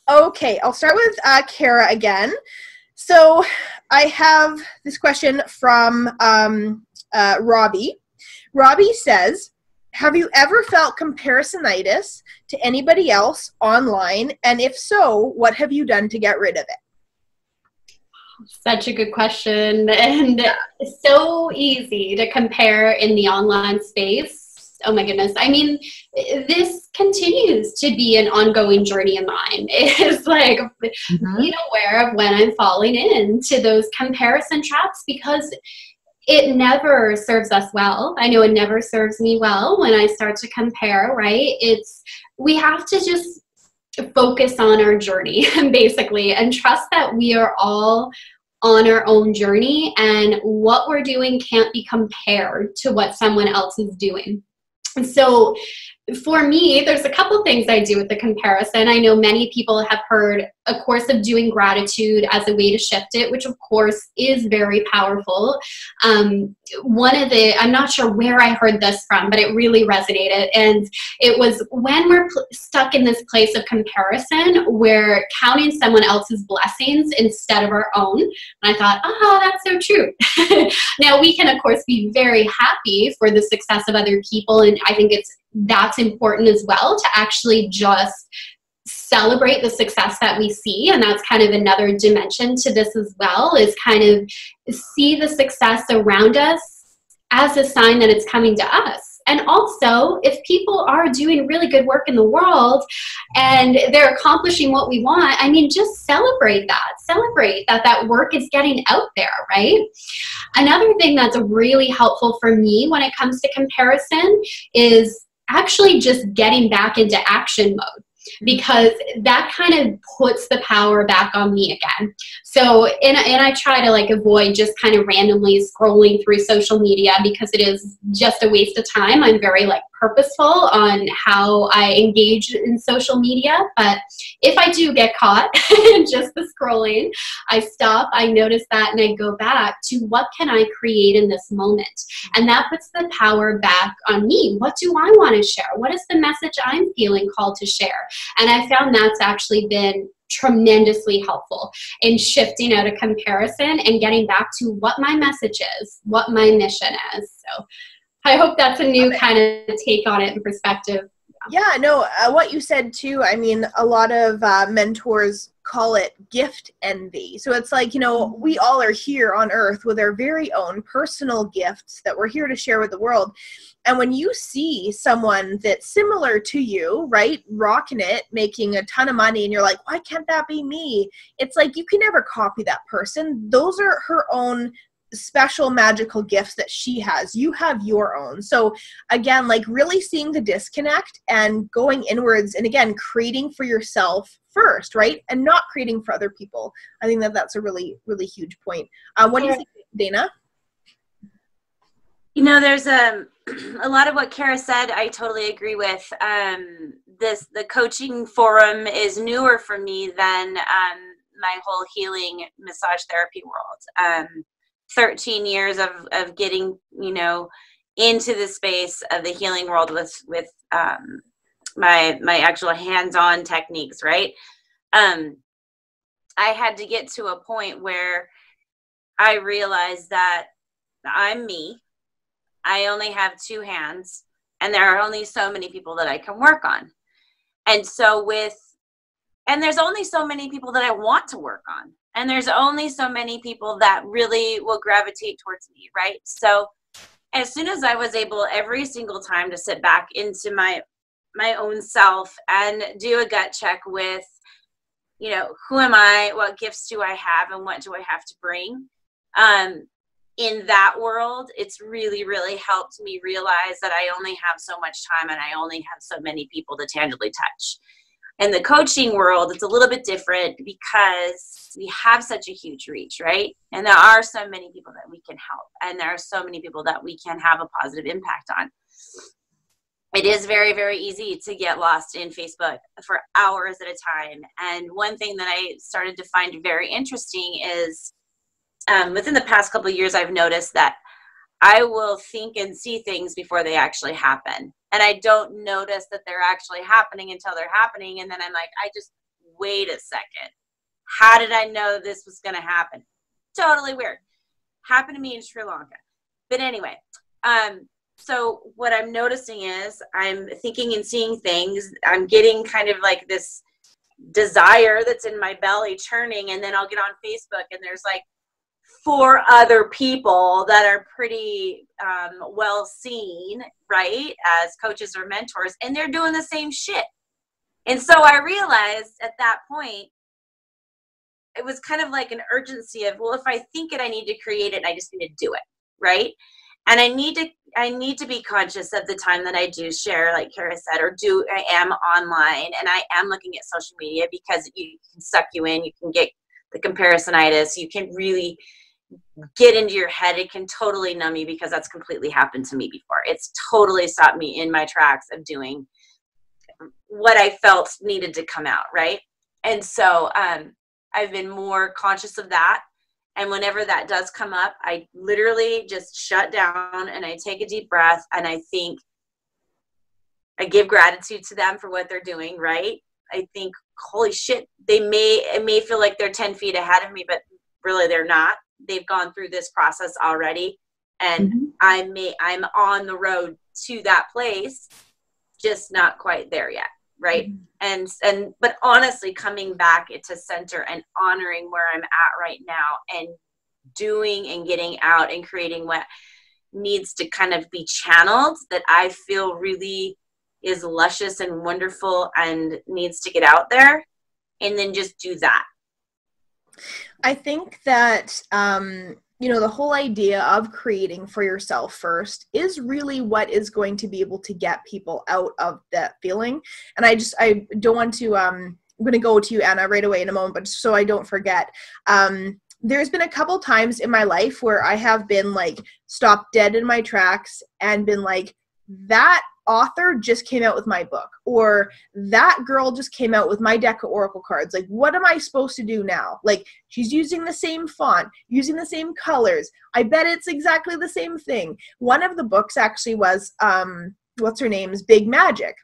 Okay, I'll start with Kara again. So I have this question from Robbie. Robbie says, have you ever felt comparisonitis to anybody else online? And if so, what have you done to get rid of it? Such a good question, and it's so easy to compare in the online space. Oh my goodness. I mean, this continues to be an ongoing journey of mine. It's like being aware of when I'm falling into those comparison traps, because it never serves us well. I know it never serves me well when I start to compare, right? We have to just focus on our journey basically, and trust that we are all on our own journey, and what we're doing can't be compared to what someone else is doing. And so for me, there's a couple things I do with the comparison. I know many people have heard a course of doing gratitude as a way to shift it, which of course is very powerful. I'm not sure where I heard this from, but it really resonated. And it was when we're stuck in this place of comparison, we're counting someone else's blessings instead of our own. And I thought, oh, that's so true. Now we can of course be very happy for the success of other people. And I think that's important as well, to actually just celebrate the success that we see. And that's kind of another dimension to this as well, is kind of see the success around us as a sign that it's coming to us. And also, if people are doing really good work in the world and they're accomplishing what we want, I mean, just celebrate that. Celebrate that work is getting out there, right? Another thing that's really helpful for me when it comes to comparison is actually just getting back into action mode, because that kind of puts the power back on me again. So, and I try to like avoid just kind of randomly scrolling through social media, because it is just a waste of time. I'm very like purposeful on how I engage in social media. But if I do get caught in just the scrolling, I stop, I notice that, and I go back to what can I create in this moment? And that puts the power back on me. What do I want to share? What is the message I'm feeling called to share? And I found that's actually been tremendously helpful in shifting out of comparison and getting back to what my message is, what my mission is. So I hope that's a new kind of take on it and perspective. Yeah, no, what you said too, I mean, a lot of mentors call it gift envy. So it's like, you know, we all are here on earth with our very own personal gifts that we're here to share with the world. And when you see someone that's similar to you, right, rocking it, making a ton of money, and you're like, why can't that be me? It's like, you can never copy that person. Those are her own special magical gifts that she has. You have your own. So again, like really seeing the disconnect and going inwards, and again, creating for yourself first, right? And not creating for other people. I think that that's a really, really huge point. What do you think, Dana? You know, there's a lot of what Kara said I totally agree with. The coaching forum is newer for me than my whole healing massage therapy world. 13 years of getting, you know, into the space of the healing world with my actual hands-on techniques, right? I had to get to a point where I realized that I'm me. I only have two hands, and there are only so many people that I can work on. And so and there's only so many people that I want to work on. And there's only so many people that really will gravitate towards me, right? So as soon as I was able every single time to sit back into my own self and do a gut check with, you know, who am I, what gifts do I have, and what do I have to bring? In that world, it's really, really helped me realize that I only have so much time and I only have so many people to tangibly touch. In the coaching world, it's a little bit different because we have such a huge reach, right? And there are so many people that we can help, and there are so many people that we can have a positive impact on. It is very, very easy to get lost in Facebook for hours at a time. And one thing that I started to find very interesting is within the past couple of years, I've noticed that I will think and see things before they actually happen. And I don't notice that they're actually happening until they're happening. And then I'm like, I just wait a second. How did I know this was going to happen? Totally weird. Happened to me in Sri Lanka. But anyway, so what I'm noticing is I'm thinking and seeing things. I'm getting kind of like this desire that's in my belly churning, and then I'll get on Facebook and there's like 4 other people that are pretty well seen, right, as coaches or mentors, and they're doing the same shit. And so I realized at that point, it was kind of like an urgency of, well, if I think it, I need to create it, and I just need to do it, right? And I need to be conscious of the time that I do share, like Kara said, or I am online, and I am looking at social media, because it can suck you in. You can get the comparisonitis. You can really get into your head. It can totally numb you, because that's completely happened to me before. It's totally stopped me in my tracks of doing what I felt needed to come out, right? And so I've been more conscious of that. And whenever that does come up, I literally just shut down and I take a deep breath, and I think, I give gratitude to them for what they're doing, right? I think, holy shit, it may feel like they're 10 feet ahead of me, but really they're not. They've gone through this process already, and I'm on the road to that place, just not quite there yet, right? But honestly, coming back to center and honoring where I'm at right now, and doing and getting out and creating what needs to kind of be channeled, that I feel really is luscious and wonderful and needs to get out there, and then just do that. I think that, the whole idea of creating for yourself first is really what is going to be able to get people out of that feeling. And I don't want to, I'm going to go to you, Anna, right away in a moment, but so I don't forget. There's been a couple times in my life where I have been like stopped dead in my tracks and been like, that author just came out with my book, or that girl just came out with my deck of oracle cards. Like, what am I supposed to do now? Like, she's using the same font, using the same colors. I bet it's exactly the same thing. One of the books actually was, what's her name's Big Magic.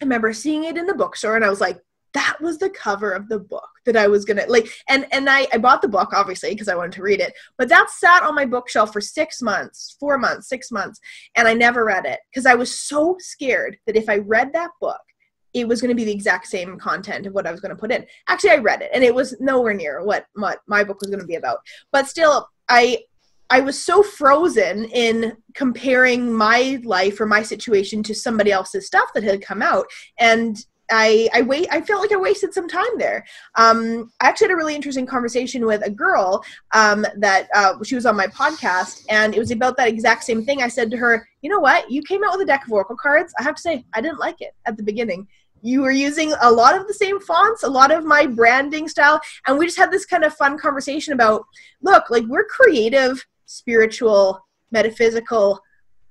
I remember seeing it in the bookstore, and I was like, that was the cover of the book that I was gonna like, and I bought the book, obviously, because I wanted to read it, but that sat on my bookshelf for 6 months, 4 months, 6 months, and I never read it, because I was so scared that if I read that book, it was going to be the exact same content of what I was going to put in. Actually, I read it, and it was nowhere near what my book was going to be about, but still, I was so frozen in comparing my life or my situation to somebody else's stuff that had come out, and I felt like I wasted some time there. I actually had a really interesting conversation with a girl that she was on my podcast, and it was about that exact same thing. I said to her, you know what? You came out with a deck of oracle cards. I have to say, I didn't like it at the beginning. You were using a lot of the same fonts, a lot of my branding style, and we just had this kind of fun conversation about, look, like, we're creative, spiritual, metaphysical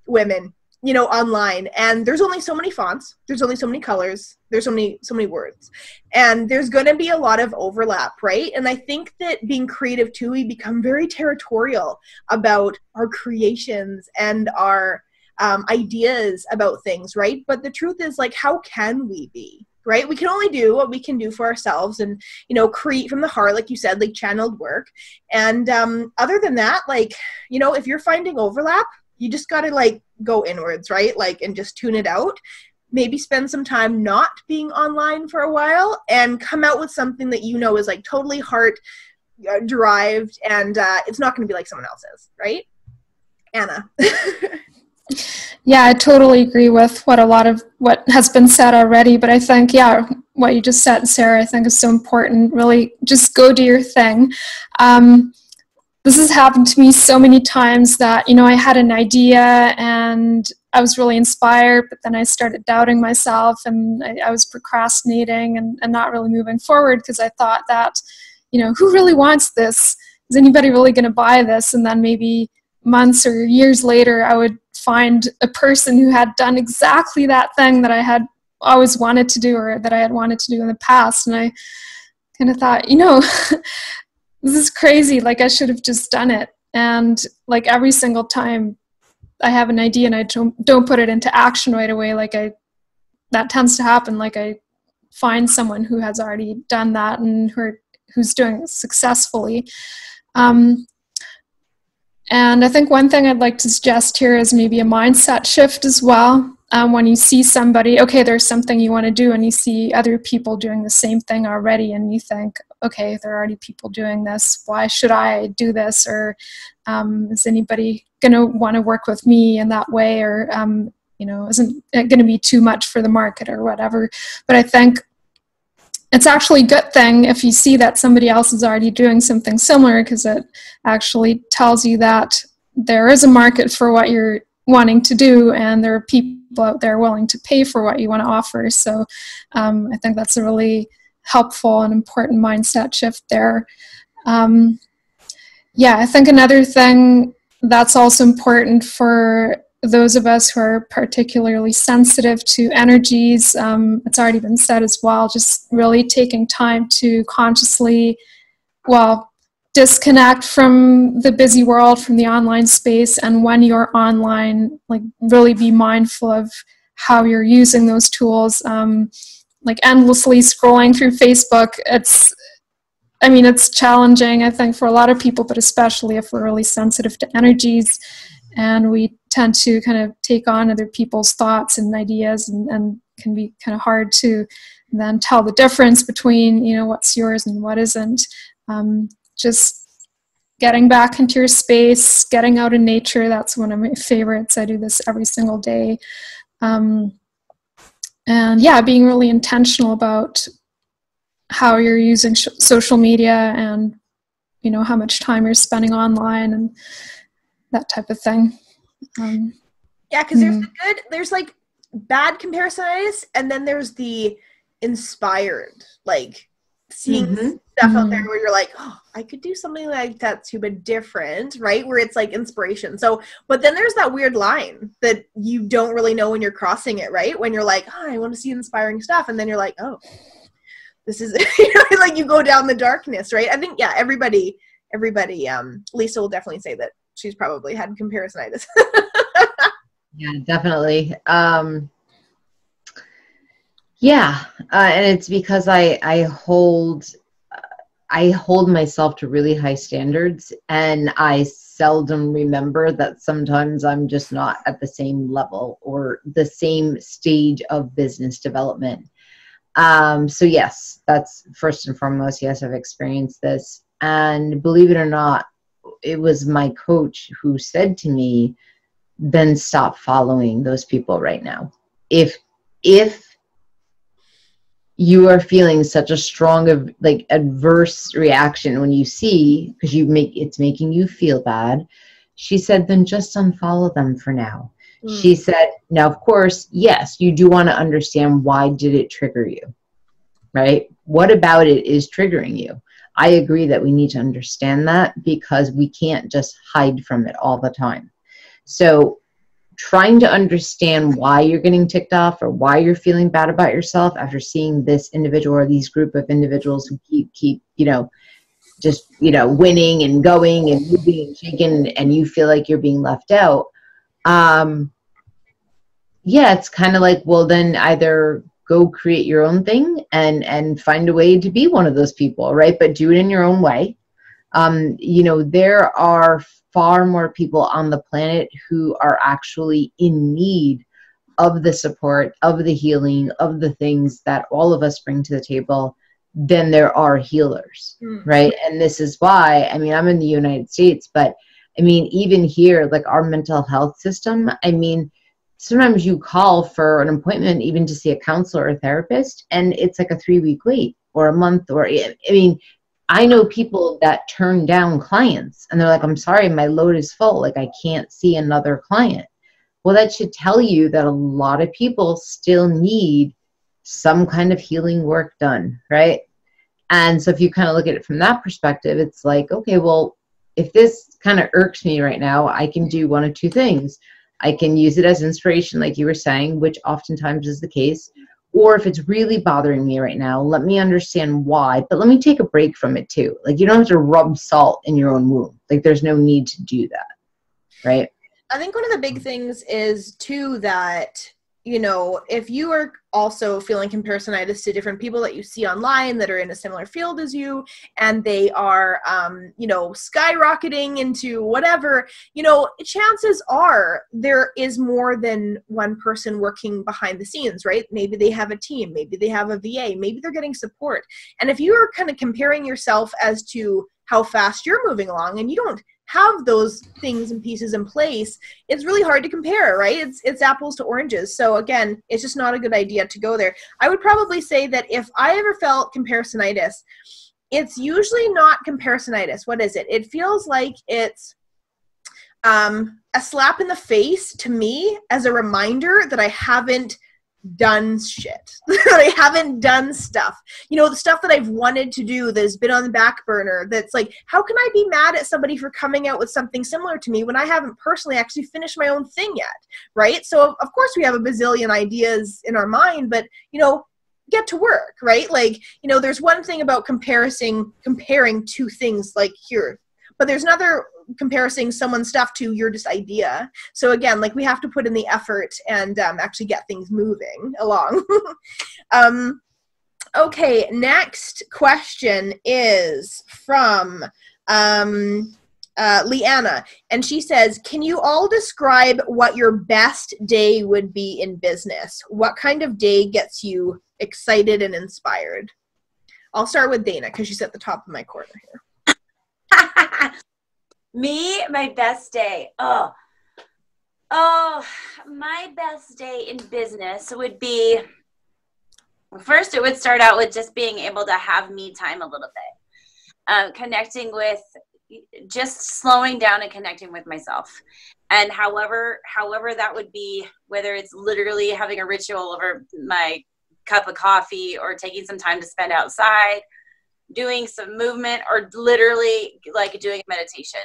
women, online, and there's only so many fonts, there's only so many colors, there's so many words, and there's going to be a lot of overlap, right? And I think that being creative too, we become very territorial about our creations and our ideas about things, right? But the truth is, like, how can we be, right? We can only do what we can do for ourselves, and create from the heart, like you said, like channeled work. And other than that, like, if you're finding overlap, you just got to like go inwards, right? Like, and just tune it out. Maybe spend some time not being online for a while, and come out with something that is like totally heart derived, and it's not going to be like someone else's, right? Anna. Yeah, I totally agree with a lot of what has been said already, but I think, what you just said, Sarah, I think is so important. Really just go do your thing. This has happened to me so many times that, I had an idea and I was really inspired, but then I started doubting myself, and I was procrastinating and not really moving forward, because I thought that, who really wants this? Is anybody really going to buy this? And then maybe months or years later, I would find a person who had done exactly that thing that I had always wanted to do, or that I had wanted to do in the past. And I kind of thought, this is crazy. Like, I should have just done it. And like, every single time I have an idea and I don't put it into action right away, that tends to happen. Like, I find someone who has already done that and who's doing it successfully. And I think one thing I'd like to suggest here is maybe a mindset shift as well. When you see somebody, okay, there's something you want to do, and you see other people doing the same thing already, and you think, okay, there are already people doing this. Why should I do this? Or is anybody going to want to work with me in that way? Or, isn't it going to be too much for the market or whatever? But I think it's actually a good thing if you see that somebody else is already doing something similar, because it actually tells you that there is a market for what you're wanting to do, and there are people out there willing to pay for what you want to offer. So I think that's a really helpful and important mindset shift there. I think another thing that's also important for those of us who are particularly sensitive to energies, it's already been said as well, just really taking time to consciously, disconnect from the busy world, from the online space, and when you're online, like really be mindful of how you're using those tools. Like endlessly scrolling through Facebook, it's challenging, I think, for a lot of people, but especially if we're really sensitive to energies, and we tend to kind of take on other people's thoughts and ideas, and can be kind of hard to then tell the difference between, what's yours and what isn't. Just getting back into your space, getting out in nature, that's one of my favorites. I do this every single day. And being really intentional about how you're using social media, and, how much time you're spending online and that type of thing. Because there's like bad comparisonitis, and then there's the inspired, like seeing stuff out there where you're like, oh, I could do something like that too, but different, right? Where it's like inspiration. So, but then there's that weird line that you don't really know when you're crossing it, right? When you're like, oh, I want to see inspiring stuff. And then you're like, oh, this is, like you go down the darkness, right? I think, everybody, Lisa will definitely say that she's probably had comparisonitis. Yeah, definitely. And it's because I hold myself to really high standards, and I seldom remember that sometimes I'm just not at the same level or the same stage of business development. So yes, that's first and foremost. Yes, I've experienced this, and believe it or not, it was my coach who said to me, then stop following those people right now. If you are feeling such a strong adverse reaction when you see, because it's making you feel bad, she said, then just unfollow them for now. She said, now, of course, yes, you do want to understand, why did it trigger you, right? What about it is triggering you? I agree that we need to understand that, because we can't just hide from it all the time. So trying to understand why you're getting ticked off, or why you're feeling bad about yourself after seeing this individual or these group of individuals who keep winning and going and moving and shaking, and you feel like you're being left out. It's kind of like, well, then either go create your own thing and find a way to be one of those people, right? But do it in your own way. There are far more people on the planet who are actually in need of the support, of the healing, of the things that all of us bring to the table than there are healers, right? And this is why, I'm in the United States, but even here, like our mental health system, sometimes you call for an appointment even to see a counselor or a therapist, and it's like a 3-week wait or a month, or I know people that turn down clients, and they're like, I'm sorry, my load is full. Like, I can't see another client. Well, that should tell you that a lot of people still need some kind of healing work done, right? And so if you kind of look at it from that perspective, it's like, okay, well, if this kind of irks me right now, I can do one of two things. I can use it as inspiration, like you were saying, which oftentimes is the case. Or if it's really bothering me right now, let me understand why, but let me take a break from it too. Like, you don't have to rub salt in your own wound. Like, there's no need to do that, right? I think one of the big things is too that you know, if you are also feeling comparisonitis to different people that you see online that are in a similar field as you, and they are, you know, skyrocketing into whatever, you know, chances are there is more than one person working behind the scenes, right? Maybe they have a team, maybe they have a VA, maybe they're getting support. And if you are kind of comparing yourself as to how fast you're moving along and you don't have those things and pieces in place, it's really hard to compare, right? It's apples to oranges. So again, it's just not a good idea to go there. I would probably say that if I ever felt comparisonitis, it's usually not comparisonitis. What is it? It feels like it's a slap in the face to me as a reminder that I haven't done shit. I haven't done stuff. You know, the stuff that I've wanted to do that has been on the back burner, that's like, how can I be mad at somebody for coming out with something similar to me when I haven't personally actually finished my own thing yet, right? So of course we have a bazillion ideas in our mind, but, you know, get to work, right? Like, you know, there's one thing about comparing two things like here, but there's another comparing someone's stuff to your just idea. So again, like, we have to put in the effort and actually get things moving along. Okay, next question is from Leanna, and she says, can you all describe what your best day would be in business? What kind of day gets you excited and inspired? I'll start with Dana because she's at the top of my corner here. Me, my best day. Oh, my best day in business would be, first it would start out with just being able to have me time a little bit. Connecting with, just slowing down and connecting with myself. And however that would be, whether it's literally having a ritual over my cup of coffee or taking some time to spend outside, doing some movement, or literally like doing meditation.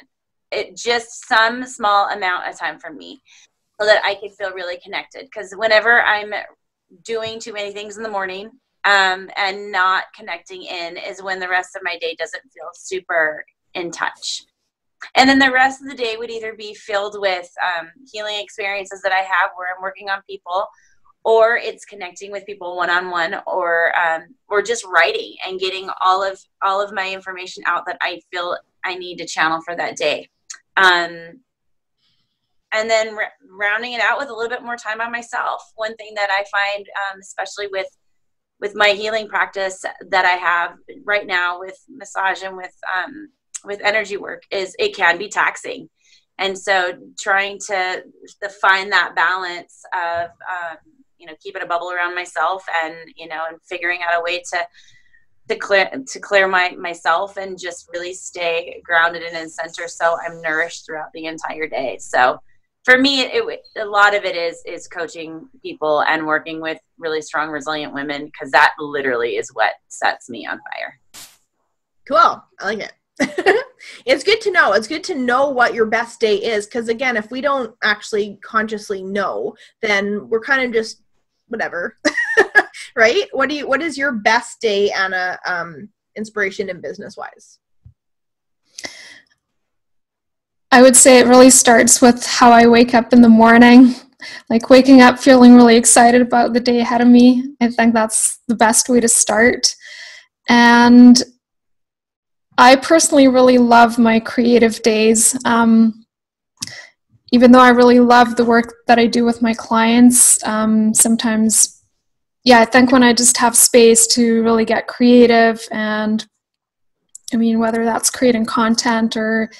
It just some small amount of time for me so that I could feel really connected. Because whenever I'm doing too many things in the morning and not connecting in is when the rest of my day doesn't feel super in touch. And then the rest of the day would either be filled with healing experiences that I have where I'm working on people, or it's connecting with people one-on-one, or just writing and getting all of my information out that I feel I need to channel for that day. And then rounding it out with a little bit more time on myself. One thing that I find, especially with my healing practice that I have right now with massage and with energy work, is it can be taxing. And so trying to find that balance of, you know, keeping a bubble around myself and, you know, and figuring out a way to clear myself and just really stay grounded and in center so I'm nourished throughout the entire day. So for me, a lot of it is coaching people and working with really strong, resilient women, because that literally is what sets me on fire. Cool. I like it. It's good to know. It's good to know what your best day is, because again, if we don't actually consciously know, then we're kind of just whatever. Right? What is your best day, Anna, inspiration and business wise? I would say it really starts with how I wake up in the morning, like waking up feeling really excited about the day ahead of me. I think that's the best way to start. And I personally really love my creative days. Even though I really love the work that I do with my clients, sometimes, yeah, I think when I just have space to really get creative, and I mean, whether that's creating content or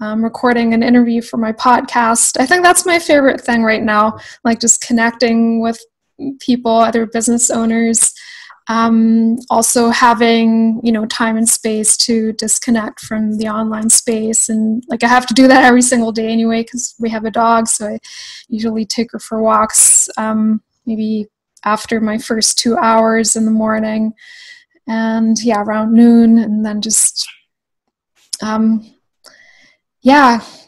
recording an interview for my podcast, I think that's my favorite thing right now, like just connecting with people, other business owners, also having, you know, time and space to disconnect from the online space. And like, I have to do that every single day anyway, because we have a dog, so I usually take her for walks, maybe after my first 2 hours in the morning, and yeah, around noon, and then just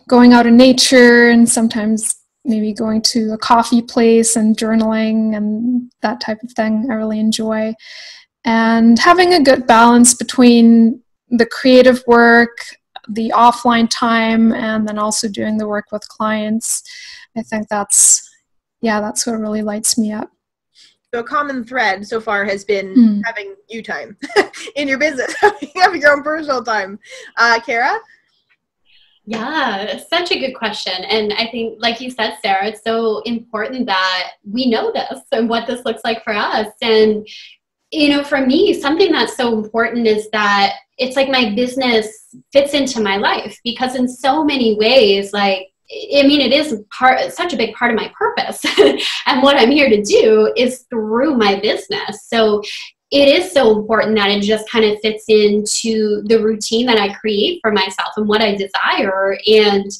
going out in nature, and sometimes maybe going to a coffee place and journaling and that type of thing I really enjoy. And having a good balance between the creative work, the offline time, and then also doing the work with clients. I think that's yeah, that's what really lights me up. So a common thread so far has been having you time in your business, having your own personal time. Kara? Yeah, such a good question. And I think, like you said, Sarah, it's so important that we know this and what this looks like for us. And, you know, for me, something that's so important is that it's like my business fits into my life, because in so many ways, like, I mean, it is such a big part of my purpose. And what I'm here to do is through my business. So it is so important that it just kind of fits into the routine that I create for myself and what I desire. And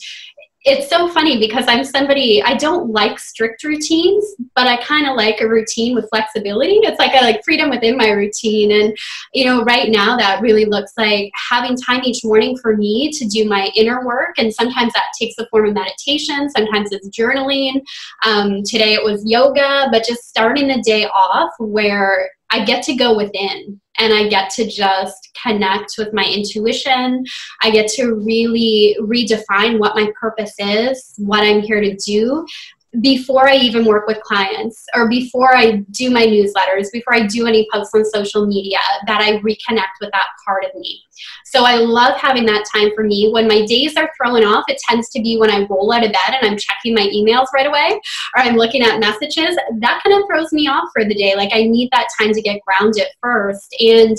it's so funny because I'm somebody, I don't like strict routines, but I kind of like a routine with flexibility. It's like I like freedom within my routine. And, you know, right now that really looks like having time each morning for me to do my inner work. And sometimes that takes the form of meditation. Sometimes it's journaling. Today it was yoga, but just starting the day off where I get to go within and I get to just connect with my intuition. I get to really redefine what my purpose is, what I'm here to do before I even work with clients, or before I do my newsletters, before I do any posts on social media, that I reconnect with that part of me. So I love having that time for me. When my days are thrown off, it tends to be when I roll out of bed and I'm checking my emails right away, or I'm looking at messages. That kind of throws me off for the day. Like, I need that time to get grounded first. And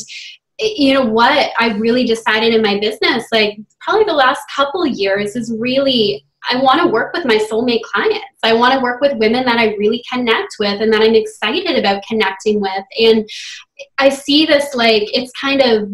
you know what I really decided in my business, like probably the last couple of years, is really, I want to work with my soulmate clients. I want to work with women that I really connect with and that I'm excited about connecting with. And I see this, like, it's kind of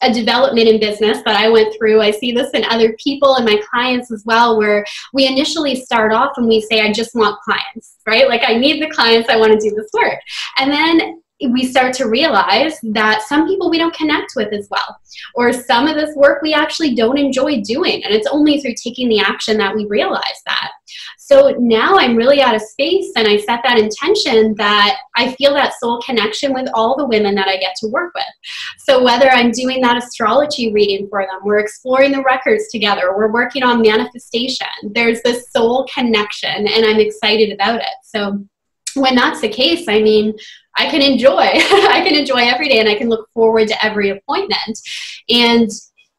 a development in business that I went through. I see this in other people and my clients as well, where we initially start off and we say, I just want clients, right? Like, I need the clients, I want to do this work. And then we start to realize that some people we don't connect with as well, or some of this work we actually don't enjoy doing. And it's only through taking the action that we realize that. So now I'm really at a space, and I set that intention that I feel that soul connection with all the women that I get to work with. So whether I'm doing that astrology reading for them, we're exploring the records together, we're working on manifestation, there's this soul connection, and I'm excited about it. So when that's the case, I mean, I can enjoy. I can enjoy every day, and I can look forward to every appointment. And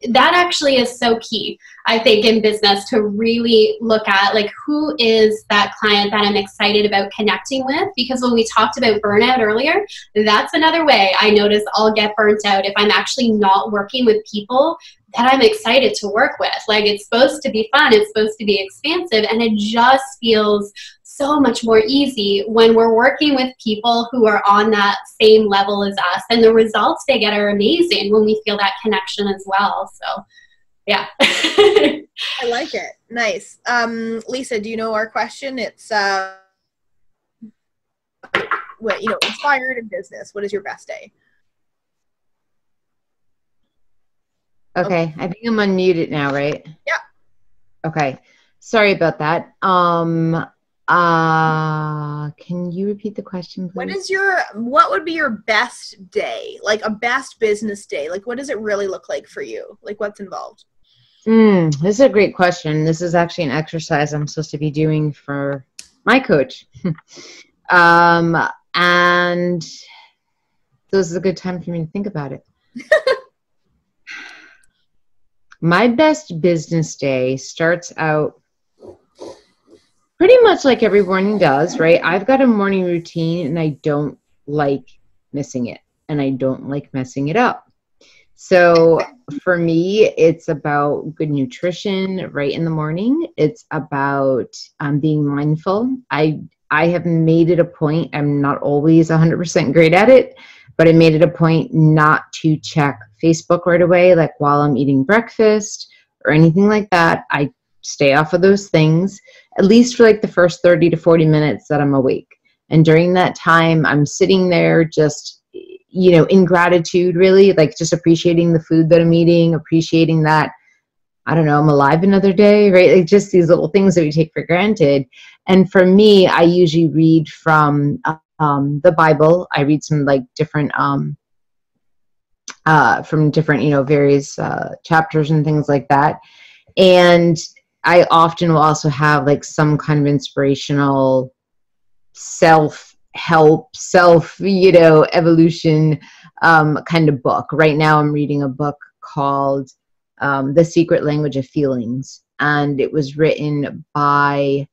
that actually is so key, I think, in business, to really look at, like, who is that client that I'm excited about connecting with? Because when we talked about burnout earlier, that's another way I notice I'll get burnt out if I'm actually not working with people that I'm excited to work with. Like, it's supposed to be fun, it's supposed to be expansive, and it just feels so much more easy when we're working with people who are on that same level as us, and the results they get are amazing when we feel that connection as well. So yeah. I like it. Nice. Lisa, do you know our question? It's what, you know, inspired in business, what is your best day? Okay, I think I'm unmuted now, right? Yeah. Okay, sorry about that. Can you repeat the question, please? What would be your best day? Like a best business day? Like, what does it really look like for you? Like, what's involved? This is a great question. This is actually an exercise I'm supposed to be doing for my coach. And this is a good time for me to think about it. My best business day starts out pretty much like every morning does, right? I've got a morning routine, and I don't like missing it, and I don't like messing it up. So for me, it's about good nutrition right in the morning. It's about being mindful. I have made it a point, I'm not always 100% great at it, but I made it a point not to check Facebook right away, like while I'm eating breakfast or anything like that. I stay off of those things, at least for like the first 30 to 40 minutes that I'm awake. And during that time, I'm sitting there just, you know, in gratitude, really, like just appreciating the food that I'm eating, appreciating that, I don't know, I'm alive another day, right? Like just these little things that we take for granted. And for me, I usually read from the Bible. I read some like different, from different, you know, various chapters and things like that. And I often will also have like some kind of inspirational self-help, evolution kind of book. Right now I'm reading a book called The Secret Language of Feelings, and it was written by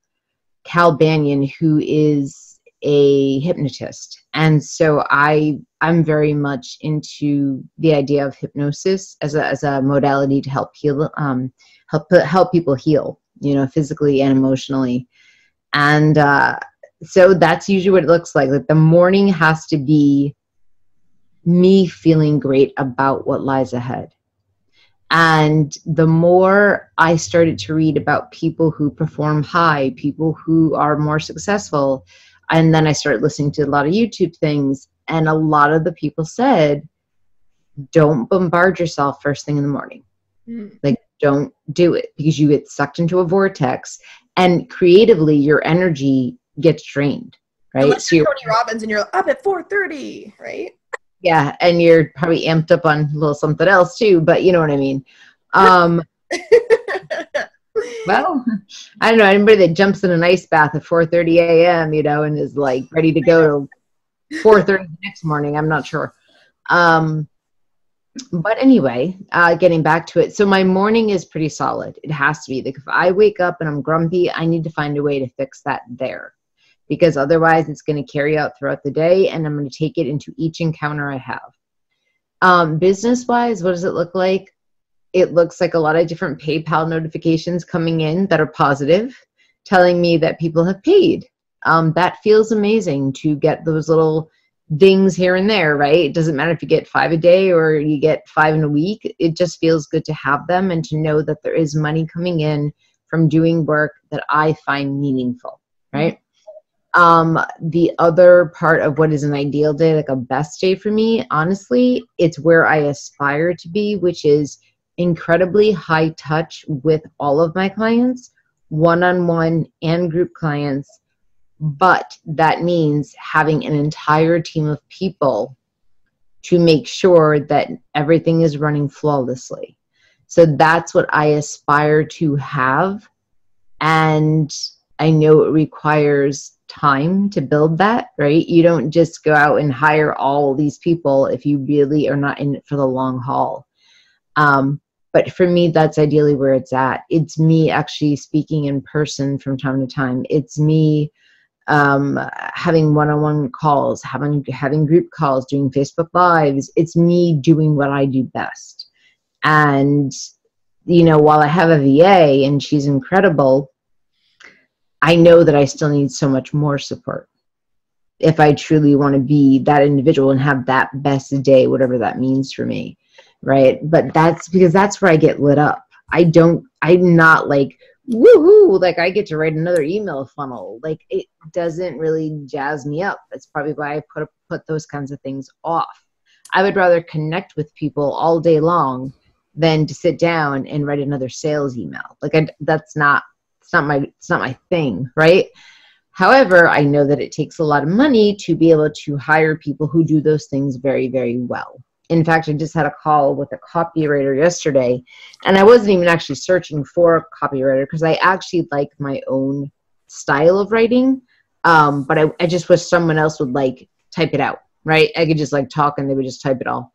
Cal Banyan, who is a hypnotist. And so I'm very much into the idea of hypnosis as a modality to help heal, help people heal, physically and emotionally. And so that's usually what it looks like. Like the morning has to be me feeling great about what lies ahead. And the more I started to read about people who perform high, people who are more successful, and then I started listening to a lot of YouTube things, and a lot of the people said, don't bombard yourself first thing in the morning. Like, don't do it, because you get sucked into a vortex, and creatively your energy gets drained, right? Unless you're Tony Robbins and you're up at 4:30, right? Yeah, and you're probably amped up on a little something else too, but you know what I mean. Well, I don't know, anybody that jumps in an ice bath at 4:30 a.m., and is like ready to go to 4:30 the next morning, I'm not sure. But anyway, getting back to it. So my morning is pretty solid. It has to be. Like if I wake up and I'm grumpy, I need to find a way to fix that there, because otherwise it's going to carry out throughout the day, and I'm going to take it into each encounter I have. Business-wise, what does it look like? It looks like a lot of different PayPal notifications coming in that are positive, telling me that people have paid. That feels amazing to get those little dings here and there, right? It doesn't matter if you get 5 a day or you get 5 in a week. It just feels good to have them and to know that there is money coming in from doing work that I find meaningful, right? The other part of what is an ideal day, like a best day for me, honestly, it's where I aspire to be, which is incredibly high touch with all of my clients, one-on-one and group clients. But that means having an entire team of people to make sure that everything is running flawlessly. So that's what I aspire to have. And I know it requires time to build that, right? You don't just go out and hire all these people if you really are not in it for the long haul. But for me, that's ideally where it's at. It's me actually speaking in person from time to time. It's me having one-on-one calls, having group calls, doing Facebook Lives. It's me doing what I do best. And, while I have a VA and she's incredible, I know that I still need so much more support if I truly want to be that individual and have that best day, whatever that means for me, right? But that's because that's where I get lit up. I'm not like, woohoo, like I get to write another email funnel. Like it doesn't really jazz me up. That's probably why I put those kinds of things off. I would rather connect with people all day long than to sit down and write another sales email. Like it's not my thing, right? However, I know that it takes a lot of money to be able to hire people who do those things very, very well. In fact, I just had a call with a copywriter yesterday, and I wasn't even actually searching for a copywriter because I actually like my own style of writing. But I just wish someone else would like type it out, right? I could just like talk and they would just type it all.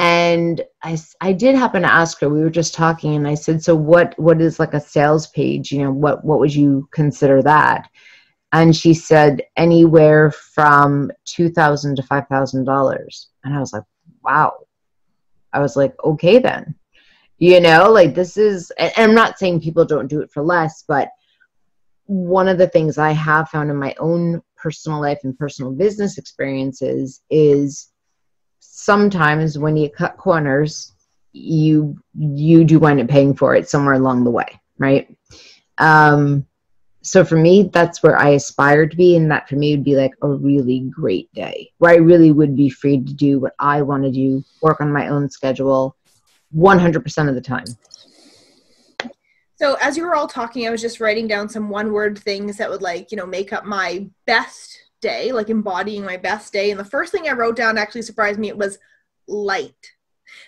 And I did happen to ask her, we were just talking, and I said, so what is like a sales page? What would you consider that? And she said anywhere from $2,000 to $5,000. And I was like, wow. I was like, okay then. Like this is, and I'm not saying people don't do it for less, but one of the things I have found in my own personal life and personal business experiences is sometimes when you cut corners, you do wind up paying for it somewhere along the way, right? So for me, that's where I aspire to be, and that for me would be like a really great day where I really would be free to do what I want to do, work on my own schedule 100% of the time. So as you were all talking, I was just writing down some one-word things that would make up my best day, like embodying my best day. And the first thing I wrote down actually surprised me. It was light.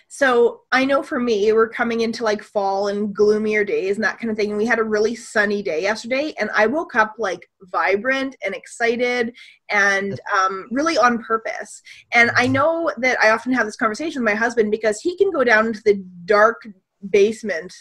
So I know for me, we're coming into like fall and gloomier days and that kind of thing. And we had a really sunny day yesterday, and I woke up like vibrant and excited and really on purpose. And I know that I often have this conversation with my husband because he can go down into the dark basement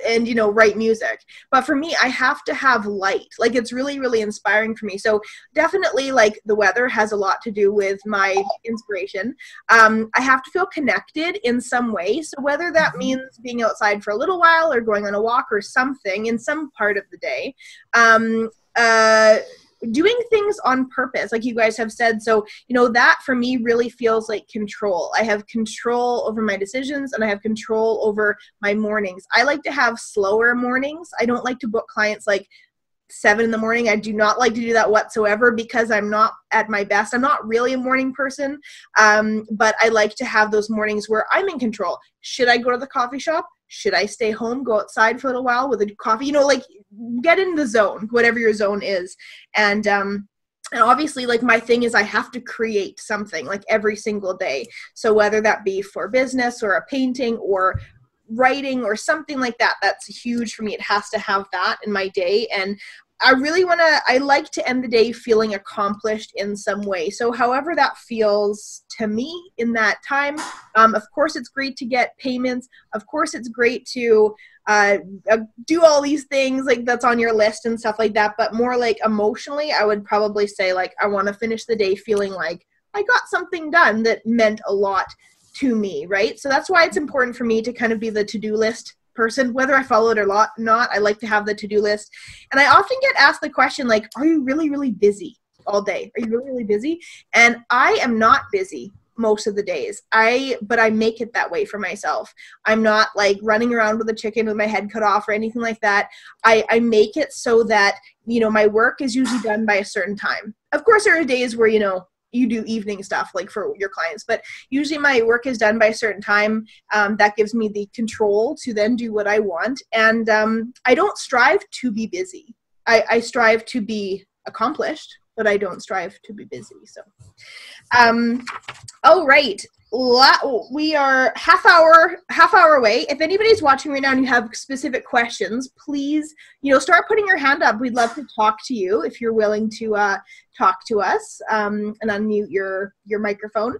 and, you know, write music. But for me, I have to have light. Like, it's really, really inspiring for me. So definitely, like, the weather has a lot to do with my inspiration. I have to feel connected in some way. So whether that means being outside for a little while or going on a walk or something in some part of the day, doing things on purpose, like you guys have said. So, you know, that for me really feels like control. I have control over my decisions, and I have control over my mornings. I like to have slower mornings. I don't like to book clients like 7 in the morning. I do not like to do that whatsoever because I'm not at my best. I'm not really a morning person, but I like to have those mornings where I'm in control. Should I go to the coffee shop? Should I stay home, go outside for a little while with a coffee? You know, like, get in the zone, whatever your zone is. And obviously, like, my thing is I have to create something like every single day. So whether that be for business or a painting or writing or something like that, that's huge for me. It has to have that in my day. And I like to end the day feeling accomplished in some way. So however that feels to me in that time, of course it's great to get payments. Of course it's great to do all these things like that's on your list and stuff like that. But more like emotionally, I would probably say, like, I want to finish the day feeling like I got something done that meant a lot to me, right? So that's why it's important for me to kind of be the to-do list person, whether I follow it or not. I like to have the to-do list. And I often get asked the question, like, are you really, really busy all day? Are you really, really busy? And I am not busy most of the days. But I make it that way for myself. I'm not like running around with a chicken with my head cut off or anything like that. I make it so that, you know, my work is usually done by a certain time. Of course, there are days where, you know, you do evening stuff like for your clients, but usually my work is done by a certain time. That gives me the control to then do what I want. And I don't strive to be busy. I strive to be accomplished, but I don't strive to be busy. So, all right. We are half hour away. If anybody's watching right now and you have specific questions, please, you know, start putting your hand up. We'd love to talk to you if you're willing to talk to us, and unmute your microphone.